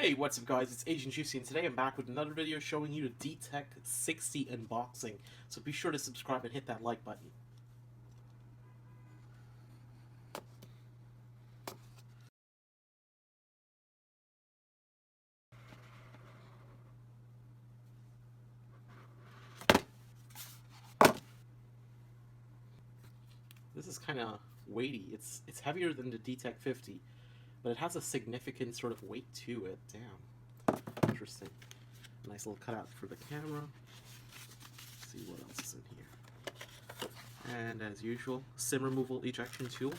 Hey, what's up guys, it's Agent Juicy and today I'm back with another video showing you the DTEK60 unboxing. So be sure to subscribe and hit that like button. This is kind of weighty. It's heavier than the DTEK50, but it has a significant sort of weight to it. Damn. Interesting. Nice little cutout for the camera. Let's see what else is in here. And as usual, SIM removal ejection tool.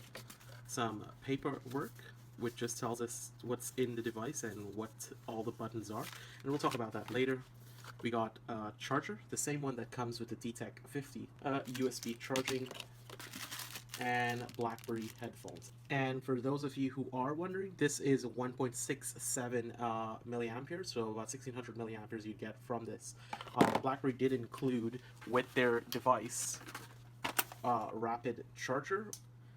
Some paperwork, which just tells us what's in the device and what all the buttons are. And we'll talk about that later. We got a charger, the same one that comes with the DTEK50, USB charging, and BlackBerry headphones. And for those of you who are wondering, this is 1.67 milliamperes, so about 1600 milliamperes you'd get from this. BlackBerry did include with their device rapid charger.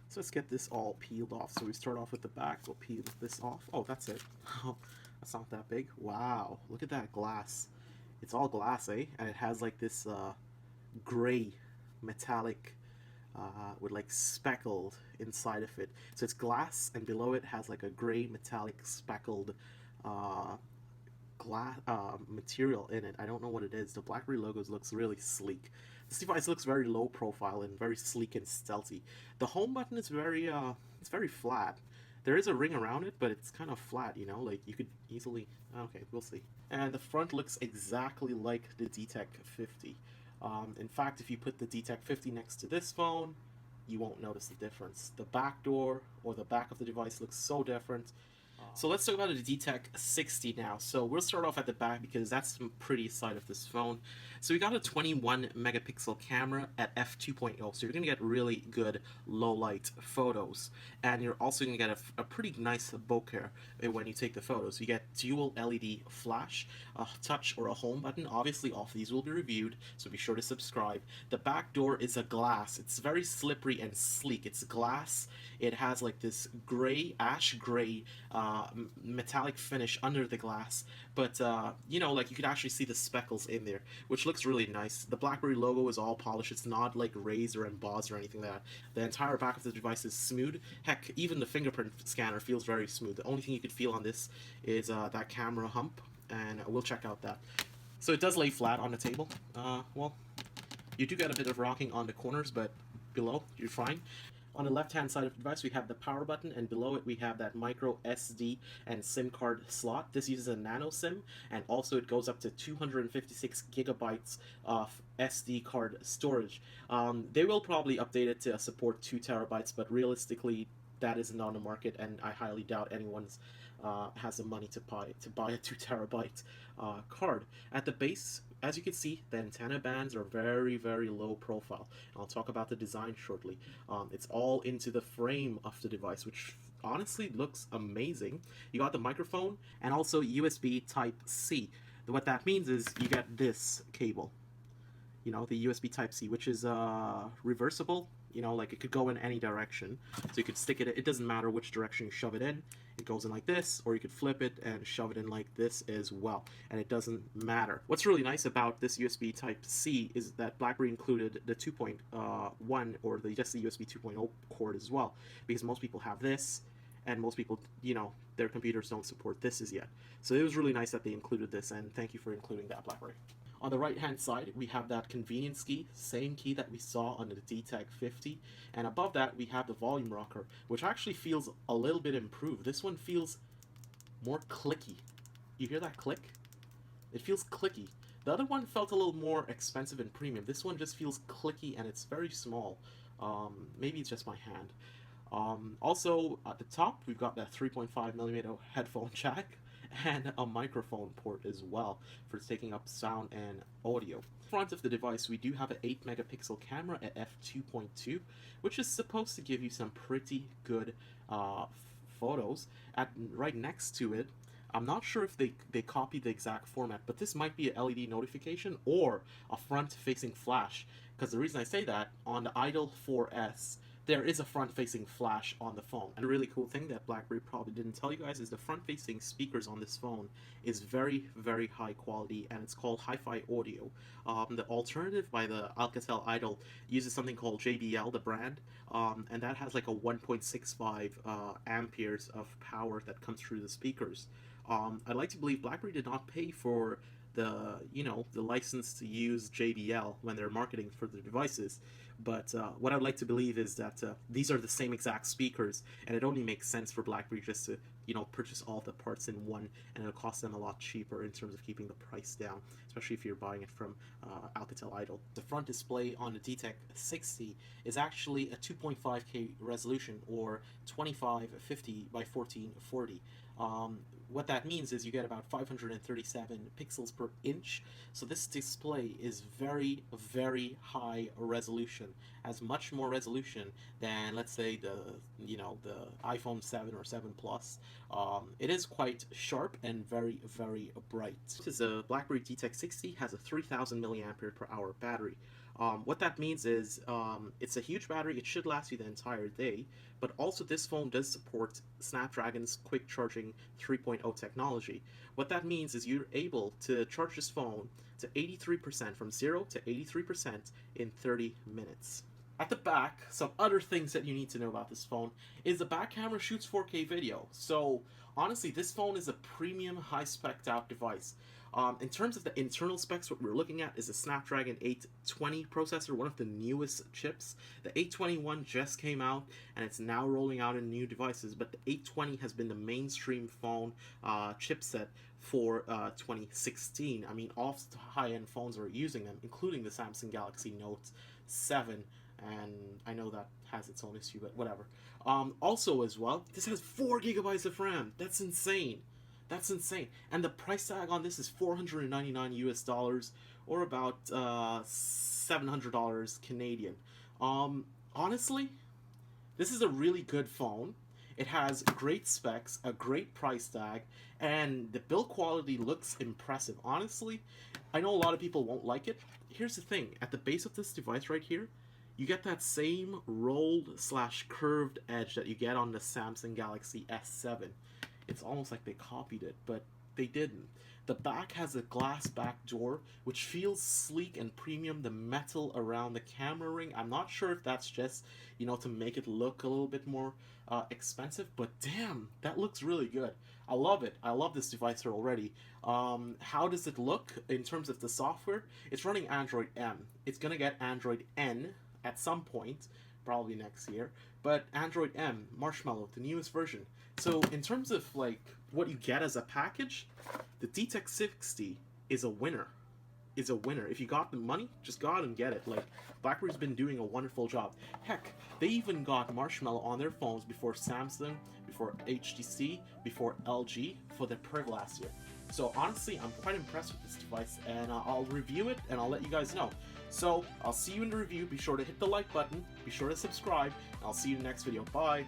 So let's get this all peeled off. So we start off with the back, we'll peel this off. Oh, that's it. Oh, that's not that big. Wow, look at that glass. It's all glass, eh? And it has like this gray metallic with like speckled inside of it. So it's glass, and below it has like a gray metallic speckled glass material in it. I don't know what it is. The BlackBerry logos looks really sleek. This device looks very low profile and very sleek and stealthy. The home button is it's very flat. There is a ring around it, but it's kind of flat, you know, like you could easily, okay, we'll see. And the front looks exactly like the DTEK50. In fact, if you put the DTEK50 next to this phone, you won't notice the difference. The back door or the back of the device looks so different. So let's talk about the DTEK60 now. So we'll start off at the back because that's the pretty side of this phone. So we got a 21 megapixel camera at f2.0, so you're going to get really good low light photos, and you're also going to get a pretty nice bokeh when you take the photos. You get dual LED flash, a touch or a home button. Obviously all of these will be reviewed, so be sure to subscribe. The back door is a glass. It's very slippery and sleek. It's glass. It has like this gray, ash gray metallic finish under the glass, but you know, like you could actually see the speckles in there, which looks really nice. The BlackBerry logo is all polished. It's not like raised or embossed or anything like that. The entire back of the device is smooth. Heck, even the fingerprint scanner feels very smooth. The only thing you could feel on this is that camera hump, and we'll check out that. So it does lay flat on the table. Well, you do get a bit of rocking on the corners, but below you're fine. On the left hand side of the device we have the power button, and below it we have that micro SD and SIM card slot. This uses a nano SIM, and also it goes up to 256 gigabytes of SD card storage. They will probably update it to support 2 terabytes, but realistically that isn't on the market, and I highly doubt anyone's has the money to buy a 2 terabyte card. At the base, as you can see, the antenna bands are very, very low profile. I'll talk about the design shortly. It's all into the frame of the device, which honestly looks amazing. You got the microphone and also USB Type-C. What that means is you get this cable, you know, the USB Type-C, which is reversible. You know, like it could go in any direction, so you could stick it. It doesn't matter which direction you shove it in. It goes in like this, or you could flip it and shove it in like this as well, and it doesn't matter. What's really nice about this USB Type-C is that BlackBerry included the 2.1 or just the USB 2.0 cord as well, because most people have this, and most people, you know, their computers don't support this as yet. So it was really nice that they included this, and thank you for including that, BlackBerry. On the right hand side we have that convenience key, same key that we saw on the DTEK50, and above that we have the volume rocker, which actually feels a little bit improved. This one feels more clicky. You hear that click? It feels clicky. The other one felt a little more expensive and premium. This one just feels clicky, and it's very small. Maybe it's just my hand. Also at the top we've got that 3.5mm headphone jack and a microphone port as well for taking up sound and audio. In front of the device we do have an 8 megapixel camera at f2.2, which is supposed to give you some pretty good photos. Right next to it, I'm not sure if they copied the exact format, but this might be a LED notification or a front facing flash, because the reason I say that, on the Idol 4S there is a front-facing flash on the phone. And a really cool thing that BlackBerry probably didn't tell you guys is the front-facing speakers on this phone is very, very high quality, and it's called hi-fi audio. The alternative by the Alcatel Idol uses something called JBL, the brand, and that has like a 1.65 amperes of power that comes through the speakers. I'd like to believe BlackBerry did not pay for the license to use JBL when they're marketing for their devices, but what I'd like to believe is that these are the same exact speakers, and it only makes sense for BlackBerry just to purchase all the parts in one, and it'll cost them a lot cheaper in terms of keeping the price down, especially if you're buying it from Alcatel Idol. The front display on the Dtek60 is actually a 2.5K resolution, or 2550 by 1440. What that means is you get about 537 pixels per inch, so this display is very, very high resolution, has much more resolution than, let's say, the iPhone 7 or 7 Plus. It is quite sharp and very, very bright. This is a BlackBerry Dtek60, has a 3000 milliampere per hour battery. What that means is it's a huge battery. It should last you the entire day, but also this phone does support Snapdragon's quick charging 3.0 technology. What that means is you're able to charge this phone to 83%, from 0 to 83% in 30 minutes. At the back, some other things that you need to know about this phone is the back camera shoots 4K video. So honestly, this phone is a premium, high-spec'd out device. In terms of the internal specs, what we're looking at is a Snapdragon 820 processor, one of the newest chips. The 821 just came out, and it's now rolling out in new devices, but the 820 has been the mainstream phone chipset for 2016. I mean, all high-end phones are using them, including the Samsung Galaxy Note 7, and I know that has its own issue, but whatever. Also as well, this has 4 gigabytes of RAM. That's insane. That's insane. And the price tag on this is $499 US, or about $700 Canadian. Honestly, this is a really good phone. It has great specs, a great price tag, and the build quality looks impressive. Honestly, I know a lot of people won't like it. Here's the thing. At the base of this device right here, you get that same rolled/curved edge that you get on the Samsung Galaxy S7. It's almost like they copied it, but they didn't. The back has a glass back door, which feels sleek and premium. The metal around the camera ring, I'm not sure if that's just, to make it look a little bit more expensive, but damn, that looks really good. I love it. I love this device here already. How does it look in terms of the software? It's running Android M. It's going to get Android N at some point, probably next year, but Android M, Marshmallow, the newest version. So in terms of like what you get as a package, the Dtek60 is a winner. If you got the money, just go out and get it. Like, BlackBerry's been doing a wonderful job. Heck, they even got Marshmallow on their phones before Samsung, before HTC, before LG for their priv last year. So honestly, I'm quite impressed with this device, and I'll review it and I'll let you guys know. So I'll see you in the review. Be sure to hit the like button, be sure to subscribe, and I'll see you in the next video. Bye!